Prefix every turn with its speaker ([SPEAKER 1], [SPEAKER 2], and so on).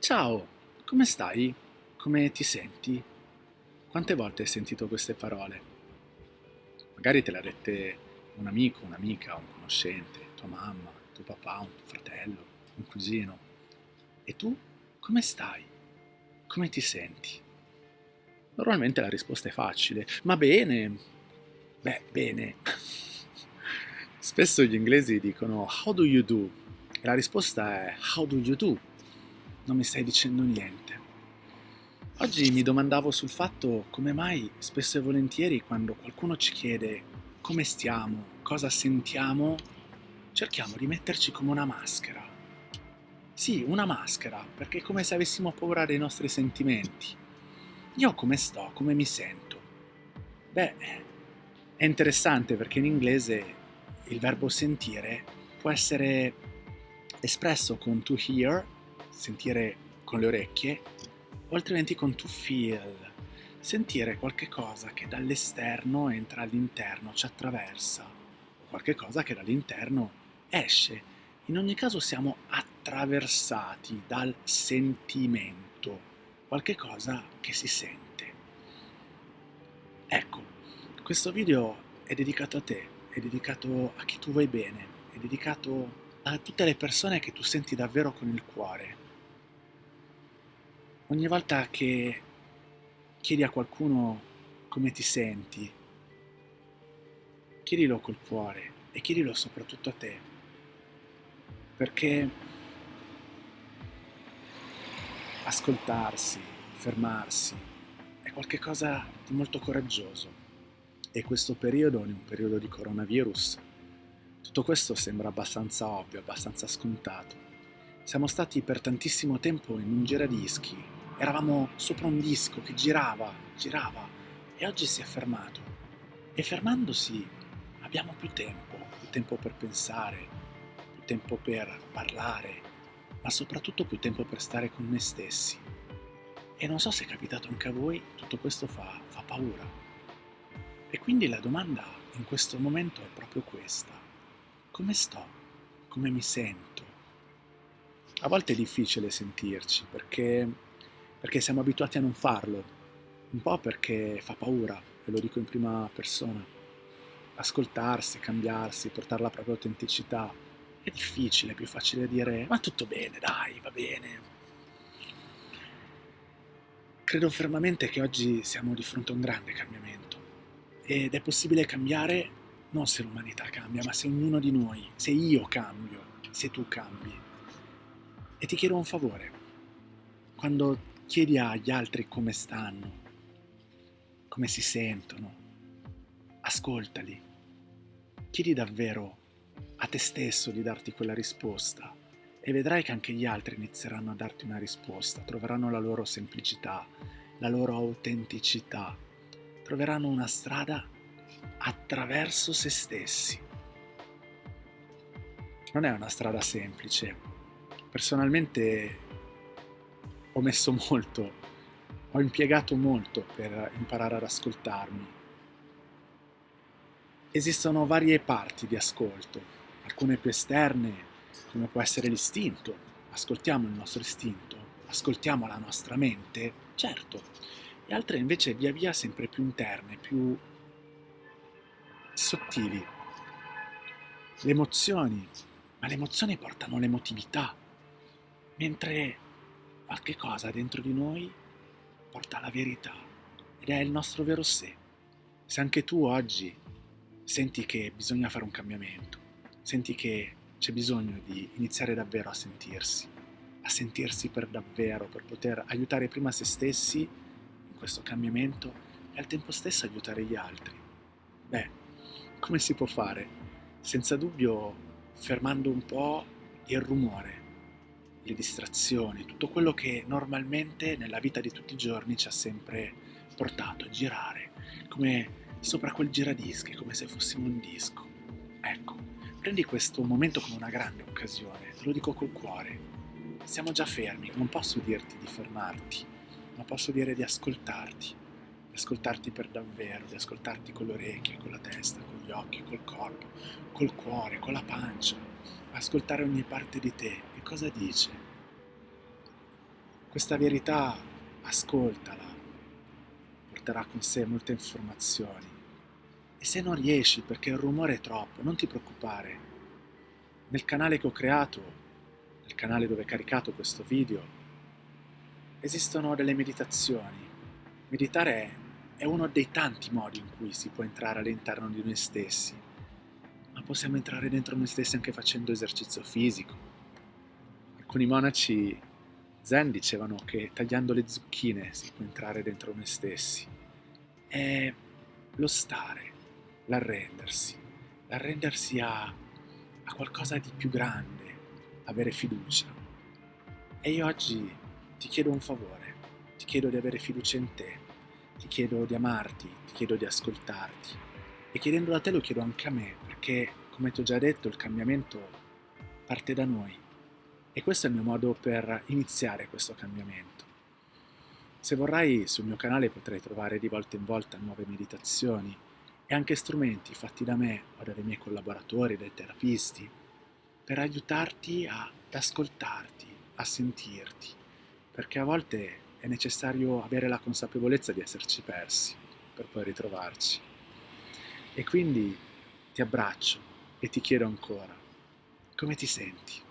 [SPEAKER 1] Ciao, come stai? Come ti senti? Quante volte hai sentito queste parole? Magari te le ha dette un amico, un'amica, un conoscente, tua mamma, tuo papà, un tuo fratello, un cugino. E tu come stai? Come ti senti? Normalmente la risposta è facile. Ma bene. Beh, bene. Spesso gli inglesi dicono how do you do? E la risposta è how do you do? Non mi stai dicendo niente. Oggi mi domandavo sul fatto come mai spesso e volentieri quando qualcuno ci chiede come stiamo, cosa sentiamo, cerchiamo di metterci come una maschera. Sì, una maschera, perché è come se avessimo paura dei nostri sentimenti. Io come sto, come mi sento? Beh, è interessante perché in inglese il verbo sentire può essere espresso con to hear, sentire con le orecchie, o altrimenti con to feel, sentire qualche cosa che dall'esterno entra all'interno, ci attraversa, o qualche cosa che dall'interno esce. In ogni caso siamo attraversati dal sentimento, qualche cosa che si sente. Ecco, questo video è dedicato a te, è dedicato a chi tu vuoi bene, è dedicato a tutte le persone che tu senti davvero con il cuore. Ogni volta che chiedi a qualcuno come ti senti, chiedilo col cuore e chiedilo soprattutto a te, perché ascoltarsi, fermarsi, è qualcosa di molto coraggioso. E questo periodo, in un periodo di coronavirus, tutto questo sembra abbastanza ovvio, abbastanza scontato. Siamo stati per tantissimo tempo in un giradischi, eravamo sopra un disco che girava, girava e oggi si è fermato. E fermandosi abbiamo più tempo per pensare, più tempo per parlare, ma soprattutto più tempo per stare con noi stessi. E non so se è capitato anche a voi, tutto questo fa paura. E quindi la domanda in questo momento è proprio questa. Come sto? Come mi sento? A volte è difficile sentirci perché siamo abituati a non farlo, un po' perché fa paura, ve lo dico in prima persona. Ascoltarsi, cambiarsi, portare la propria autenticità è difficile, è più facile dire ma tutto bene, dai, va bene. Credo fermamente che oggi siamo di fronte a un grande cambiamento ed è possibile cambiare non se l'umanità cambia, ma se ognuno di noi, se io cambio, se tu cambi. E ti chiedo un favore, quando chiedi agli altri come stanno, come si sentono, ascoltali, chiedi davvero a te stesso di darti quella risposta e vedrai che anche gli altri inizieranno a darti una risposta, troveranno la loro semplicità, la loro autenticità, troveranno una strada attraverso se stessi. Non è una strada semplice. Personalmente ho messo molto, ho impiegato molto per imparare ad ascoltarmi. Esistono varie parti di ascolto, alcune più esterne, come può essere l'istinto. Ascoltiamo il nostro istinto, ascoltiamo la nostra mente, certo, e altre invece via via sempre più interne, più sottili. Le emozioni, ma le emozioni portano l'emotività, mentre qualche cosa dentro di noi porta alla verità ed è il nostro vero sé. Se anche tu oggi senti che bisogna fare un cambiamento, senti che c'è bisogno di iniziare davvero a sentirsi per davvero, per poter aiutare prima se stessi in questo cambiamento e al tempo stesso aiutare gli altri. Beh, come si può fare? Senza dubbio fermando un po' il rumore, le distrazioni, tutto quello che normalmente nella vita di tutti i giorni ci ha sempre portato a girare, come sopra quel giradischi, come se fossimo un disco. Ecco, prendi questo momento come una grande occasione, te lo dico col cuore. Siamo già fermi, non posso dirti di fermarti, ma posso dire di ascoltarti per davvero, di ascoltarti con le orecchie, con la testa, con gli occhi, col corpo, col cuore, con la pancia, ascoltare ogni parte di te, che cosa dice. Questa verità, ascoltala, porterà con sé molte informazioni. E se non riesci perché il rumore è troppo, non ti preoccupare. Nel canale che ho creato, nel canale dove ho caricato questo video, esistono delle meditazioni. Meditare è uno dei tanti modi in cui si può entrare all'interno di noi stessi, ma possiamo entrare dentro noi stessi anche facendo esercizio fisico. Alcuni monaci zen dicevano che tagliando le zucchine si può entrare dentro noi stessi. È lo stare, l'arrendersi a qualcosa di più grande, avere fiducia. E io oggi ti chiedo un favore, ti chiedo di avere fiducia in te, ti chiedo di amarti, ti chiedo di ascoltarti. E chiedendolo a te lo chiedo anche a me, perché, come ti ho già detto, il cambiamento parte da noi. E questo è il mio modo per iniziare questo cambiamento. Se vorrai, sul mio canale potrai trovare di volta in volta nuove meditazioni e anche strumenti fatti da me o dai miei collaboratori, dai terapisti, per aiutarti ad ascoltarti, a sentirti, perché a volte è necessario avere la consapevolezza di esserci persi per poi ritrovarci. E quindi ti abbraccio e ti chiedo ancora, come ti senti?